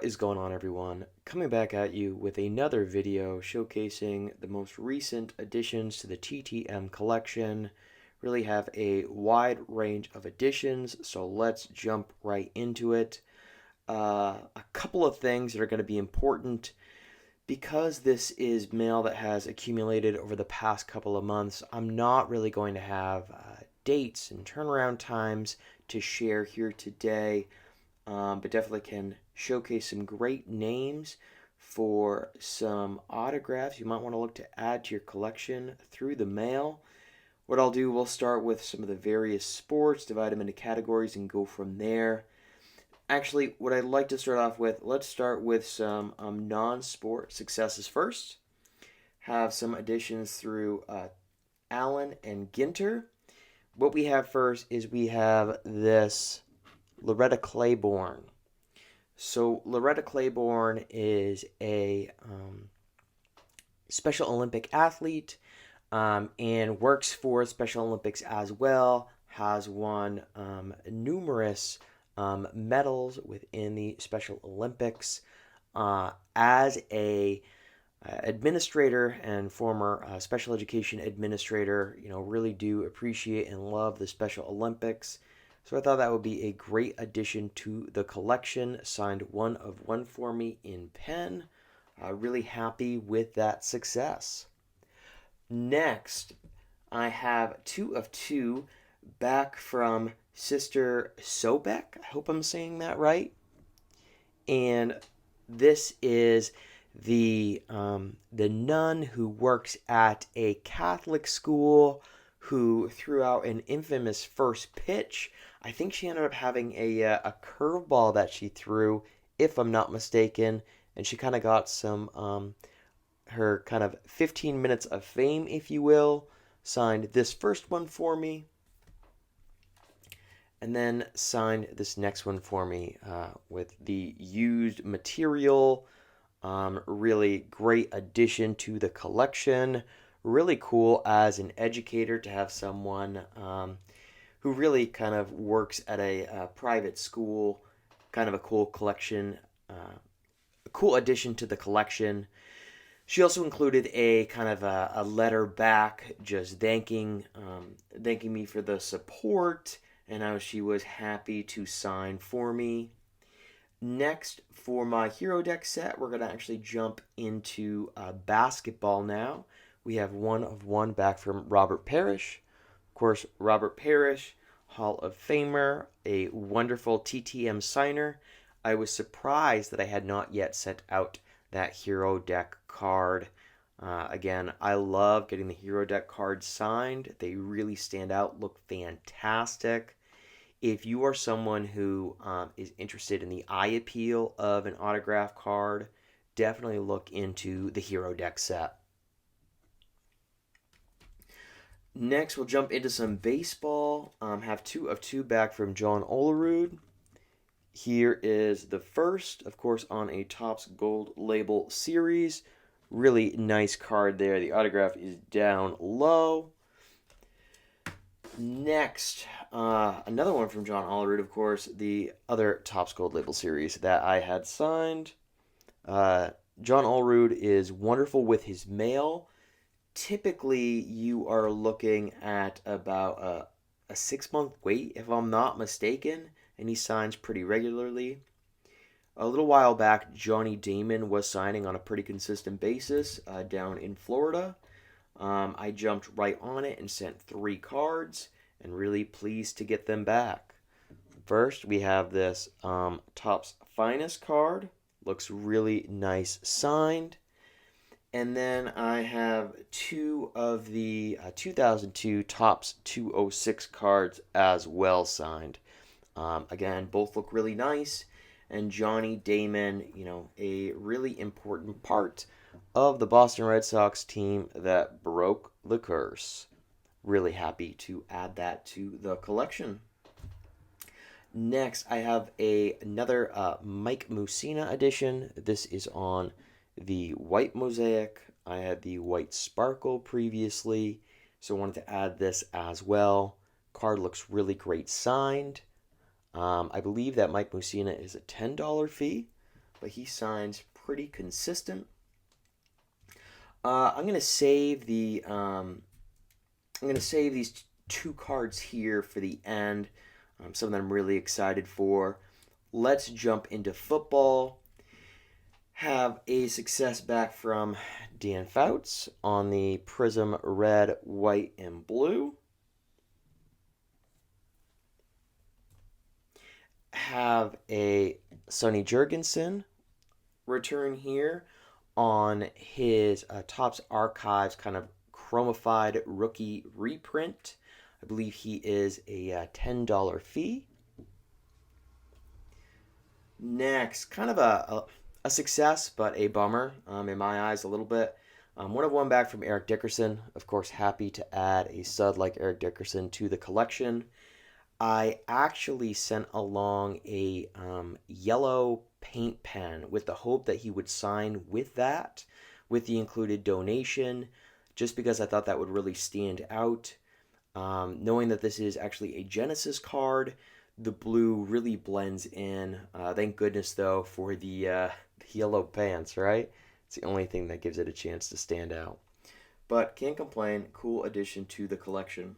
is going on, everyone? Coming back at you with another video showcasing the most recent additions to the TTM collection. Really have a wide range of additions, so let's jump right into it. A couple of things that are going to be important because this is mail that has accumulated over the past couple of months. I'm not really going to have dates and turnaround times to share here today. But definitely can showcase some great names for some autographs you might want to look to add to your collection through the mail. What I'll do, we'll start with some of the various sports, divide them into categories, and go from there. Actually, what I'd like to start off with, let's start with some non-sport successes first. Have some additions through Allen and Ginter. What we have first is we have this Loretta Claiborne. So Loretta Claiborne is a Special Olympic athlete and works for Special Olympics as well. Has won numerous medals within the Special Olympics. As a administrator and former special education administrator, really do appreciate and love the Special Olympics. So I thought that would be a great addition to the collection. Signed 1 of 1 for me in pen. Really happy with that success. Next, I have 2 of 2 back from Sister Sobek. I hope I'm saying that right. And this is the nun who works at a Catholic school who threw out an infamous first pitch. I think she ended up having a curveball that she threw, if I'm not mistaken, and she kind of got some her kind of 15 minutes of fame, if you will. Signed this first one for me, and then signed this next one for me with the used material. Really great addition to the collection. Really cool as an educator to have someone who really kind of works at a private school. Kind of a cool collection, a cool addition to the collection. She also included a kind of a letter back, just thanking me for the support and how she was happy to sign for me. Next, for my Hero Deck set, we're going to actually jump into basketball now. We have 1 of 1 back from Robert Parrish. Of course, Robert Parrish, Hall of Famer, a wonderful TTM signer. I was surprised that I had not yet sent out that Hero Deck card. Again, I love getting the Hero Deck cards signed. They really stand out, look fantastic. If you are someone who is interested in the eye appeal of an autograph card, definitely look into the Hero Deck set. Next, we'll jump into some baseball. Have 2 of 2 back from John Olerud. Here is the first, of course, on a Topps Gold Label series. Really nice card there. The autograph is down low. Next, another one from John Olerud, of course, the other Topps Gold Label series that I had signed. John Olerud is wonderful with his mail. Typically, you are looking at about a 6-month wait, if I'm not mistaken, and he signs pretty regularly. A little while back, Johnny Damon was signing on a pretty consistent basis down in Florida. I jumped right on it and sent 3 cards, and really pleased to get them back. First, we have this Topps Finest card. Looks really nice signed. And then I have 2 of the 2002 Topps 206 cards as well signed. Again, both look really nice. And Johnny Damon, a really important part of the Boston Red Sox team that broke the curse. Really happy to add that to the collection. Next, I have another Mike Mussina edition. This is on the white mosaic. I had the white sparkle previously, so I wanted to add this as well. Card looks really great signed. I believe that Mike Mussina is a $10 fee. but he signs pretty consistent. I'm gonna save the I'm gonna save these two cards here for the end. Some that I'm really excited for. Let's jump into football. Have a success back from Dan Fouts on the Prism Red, White, and Blue. Have a Sonny Jurgensen return here on his Topps Archives kind of chromified rookie reprint. I believe he is a $10 fee. Next, kind of a success, but a bummer in my eyes a little bit. One of one back from Eric Dickerson. Of course, happy to add a stud like Eric Dickerson to the collection. I actually sent along a yellow paint pen with the hope that he would sign with that, with the included donation, just because I thought that would really stand out. Knowing that this is actually a Genesis card, the blue really blends in. Thank goodness, though, for the yellow pants, right? It's the only thing that gives it a chance to stand out. But can't complain. Cool addition to the collection.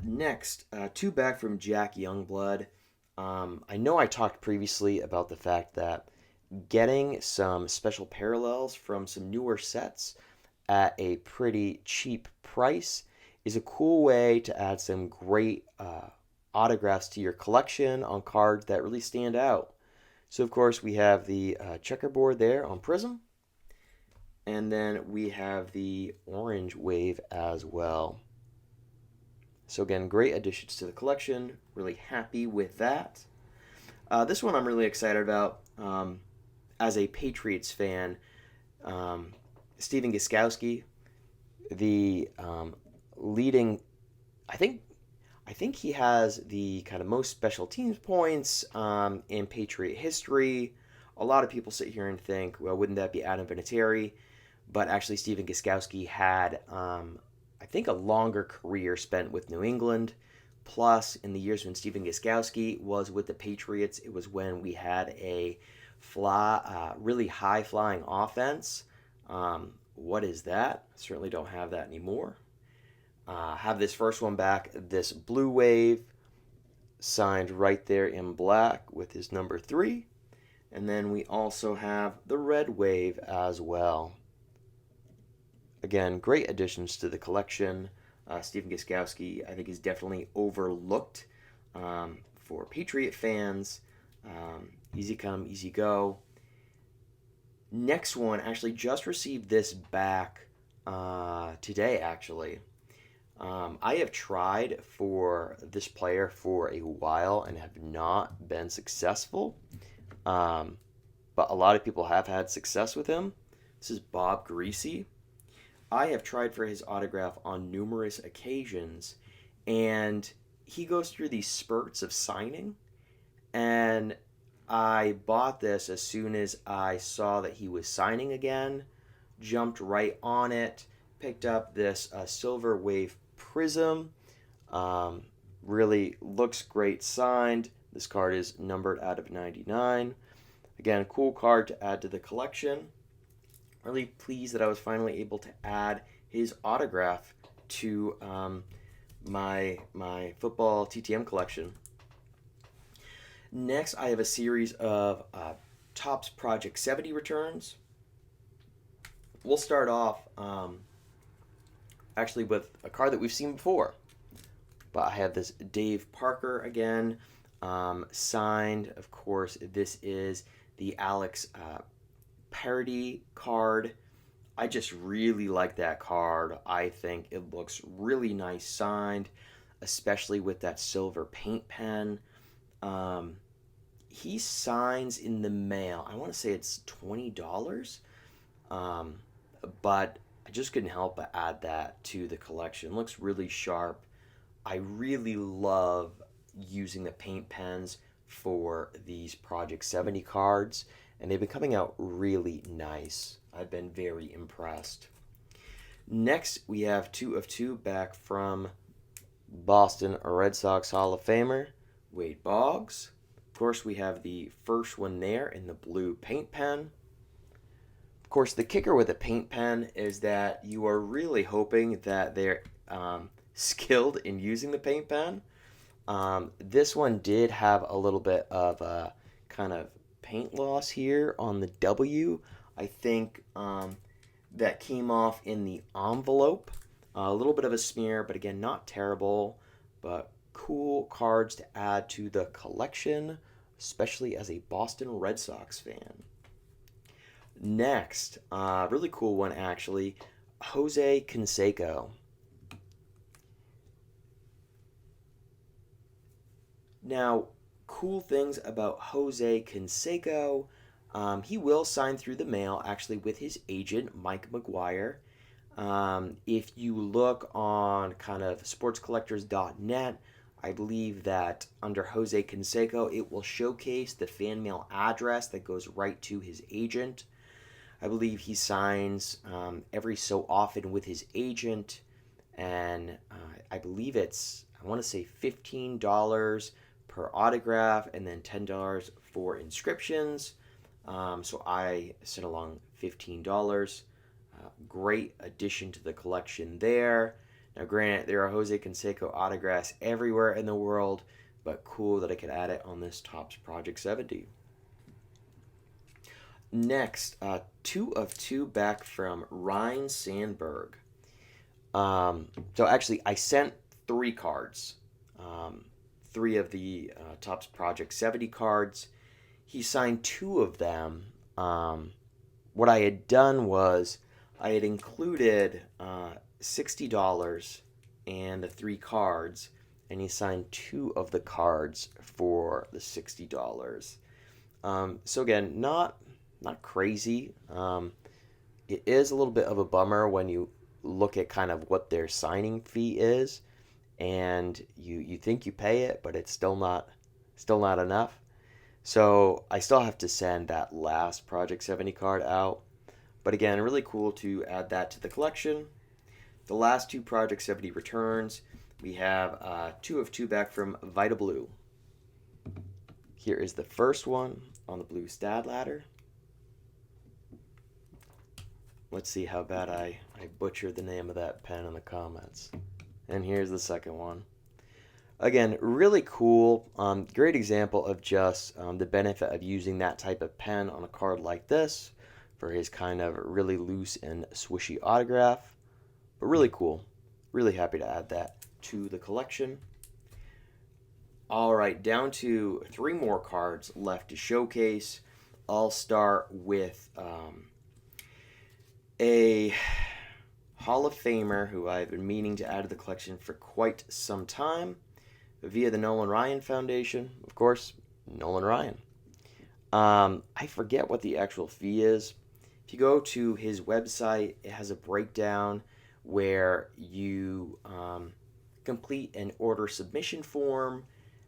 Next, two back from Jack Youngblood. I know I talked previously about the fact that getting some special parallels from some newer sets at a pretty cheap price is a cool way to add some great autographs to your collection on cards that really stand out. So, of course, we have the checkerboard there on Prism, and then we have the orange wave as well. So again, great additions to the collection. Really happy with that. This one I'm really excited about. As a Patriots fan, Stephen Gostkowski, the leading, I think he has the kind of most special teams points in Patriot history. A lot of people sit here and think, well, wouldn't that be Adam Vinatieri? But actually, Stephen Gostkowski had I think a longer career spent with New England. Plus, in the years when Stephen Gostkowski was with the Patriots, it was when we had a really high flying offense. What is that? Certainly don't have that anymore. Have this first one back, this blue wave, signed right there in black with his number 3. And then we also have the red wave as well. Again, great additions to the collection. Stephen Gostkowski, I think, is definitely overlooked for Patriot fans. Easy come, easy go. Next one, actually just received this back today, actually. I have tried for this player for a while and have not been successful. But a lot of people have had success with him. This is Bob Greasy. I have tried for his autograph on numerous occasions, and he goes through these spurts of signing, and I bought this as soon as I saw that he was signing again, jumped right on it, picked up this Silver Wave Prism. Really looks great signed. This card is numbered out of 99. Again, a cool card to add to the collection. Really pleased that I was finally able to add his autograph to my football TTM collection. Next, I have a series of Topps Project 70 returns. We'll start off actually with a card that we've seen before. But I have this Dave Parker again, signed. Of course, this is the Alex parody card. I just really like that card. I think it looks really nice signed, especially with that silver paint pen. He signs in the mail. I want to say it's $20, but I just couldn't help but add that to the collection. Looks really sharp. I really love using the paint pens for these Project 70 cards, and they've been coming out really nice. I've been very impressed. Next, we have 2 of 2 back from Boston Red Sox Hall of Famer Wade Boggs Of course, we have the first one there in the blue paint pen. Of course, the kicker with a paint pen is that you are really hoping that they're skilled in using the paint pen. This one did have a little bit of a kind of paint loss here on the W. I think that came off in the envelope. A little bit of a smear, but again, not terrible, but cool cards to add to the collection, especially as a Boston Red Sox fan. Next, really cool one actually, Jose Canseco. Now, cool things about Jose Canseco. He will sign through the mail, actually, with his agent, Mike McGuire. If you look on kind of sportscollectors.net, I believe that under Jose Canseco, it will showcase the fan mail address that goes right to his agent. I believe he signs every so often with his agent, and I believe I want to say $15 per autograph and then $10 for inscriptions. So I sent along $15. Great addition to the collection there. Now, granted, there are Jose Canseco autographs everywhere in the world, but cool that I could add it on this Topps Project 70. Next, 2 of 2 back from Ryan Sandberg. So actually, I sent 3 cards. 3 of the Topps Project 70 cards. He signed 2 of them. What I had done was I had included $60 and the 3 cards, and he signed 2 of the cards for the $60. So again, not crazy. It is a little bit of a bummer when you look at kind of what their signing fee is, and you think you pay it, but it's still not enough. So I still have to send that last Project 70 card out. But again, really cool to add that to the collection. The last 2 Project 70 returns, we have 2 of 2 back from Vita Blue. Here is the first one on the blue stat ladder. Let's see how bad I butchered the name of that pen in the comments. And here's the second one. Again, really cool. Great example of just the benefit of using that type of pen on a card like this for his kind of really loose and swishy autograph. But really cool. Really happy to add that to the collection. All right, down to 3 more cards left to showcase. I'll start with a Hall of Famer who I've been meaning to add to the collection for quite some time via the Nolan Ryan Foundation. Of course, Nolan Ryan. I forget what the actual fee is. If you go to his website, it has a breakdown where you complete an order submission form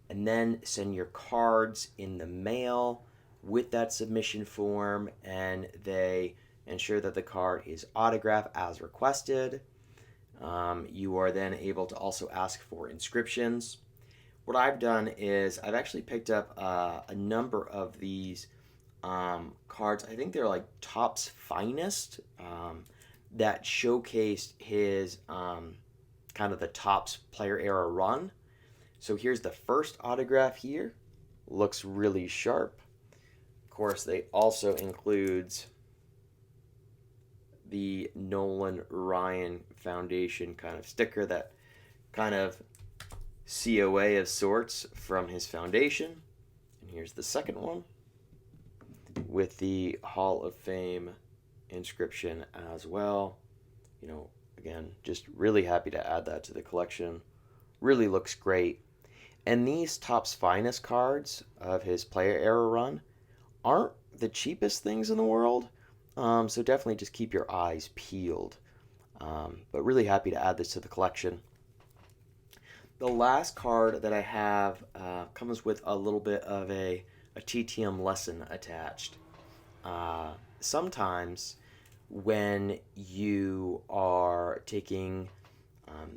and then send your cards in the mail with that submission form, and they ensure that the card is autographed as requested. You are then able to also ask for inscriptions. What I've done is I've actually picked up a number of these cards. I think they're like Topps Finest that showcased his kind of the Topps player era run. So here's the first autograph here. Looks really sharp. Of course, they also includes the Nolan Ryan Foundation kind of sticker, that kind of COA of sorts from his foundation. And here's the second one with the Hall of Fame inscription as well. You know, again, just really happy to add that to the collection. Really looks great. And these Topps Finest cards of his player era run aren't the cheapest things in the world. So definitely just keep your eyes peeled. But really happy to add this to the collection. The last card that I have comes with a little bit of a TTM lesson attached. Sometimes when you are taking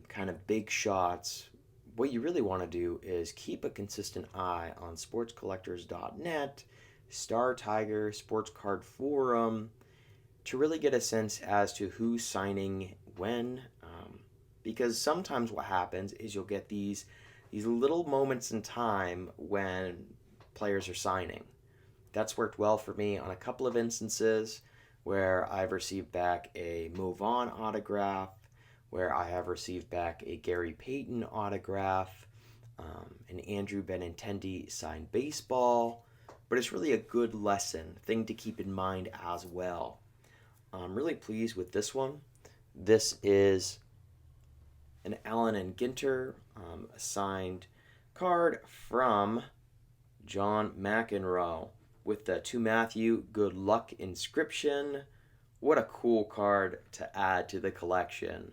kind of big shots what you really want to do is keep a consistent eye on sportscollectors.net, Star Tiger, Sports Card Forum, to really get a sense as to who's signing when. Because sometimes what happens is you'll get these little moments in time when players are signing. That's worked well for me on a couple of instances where I've received back a Move On autograph, where I have received back a Gary Payton autograph, an Andrew Benintendi signed baseball. But it's really a good lesson, thing to keep in mind as well. I'm really pleased with this one. This is an Allen and Ginter signed card from John McEnroe with the To Matthew Good Luck inscription. What a cool card to add to the collection.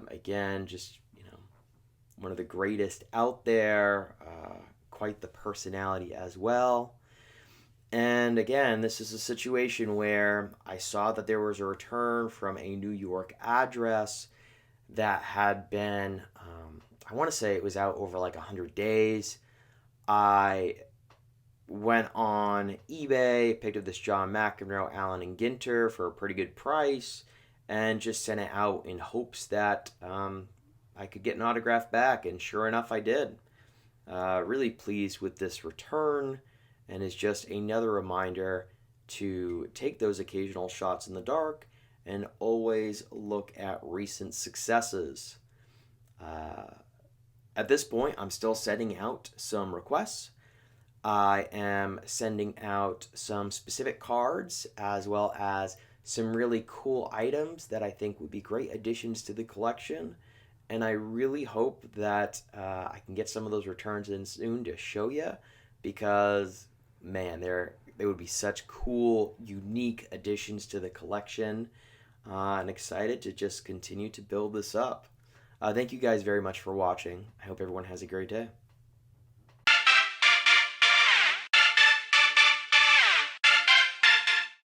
Again, just, one of the greatest out there, quite the personality as well. And again, this is a situation where I saw that there was a return from a New York address that had been, I want to say it was out over like 100 days. I went on eBay, picked up this John McEnroe, Allen and Ginter for a pretty good price, and just sent it out in hopes that I could get an autograph back. And sure enough, I did. Really pleased with this return, and is just another reminder to take those occasional shots in the dark and always look at recent successes. Uh, at this point, I'm still sending out some requests. I am sending out some specific cards as well as some really cool items that I think would be great additions to the collection. And I really hope that I can get some of those returns in soon to show you, because, man, they would be such cool, unique additions to the collection. And excited to just continue to build this up. Thank you guys very much for watching. I hope everyone has a great day.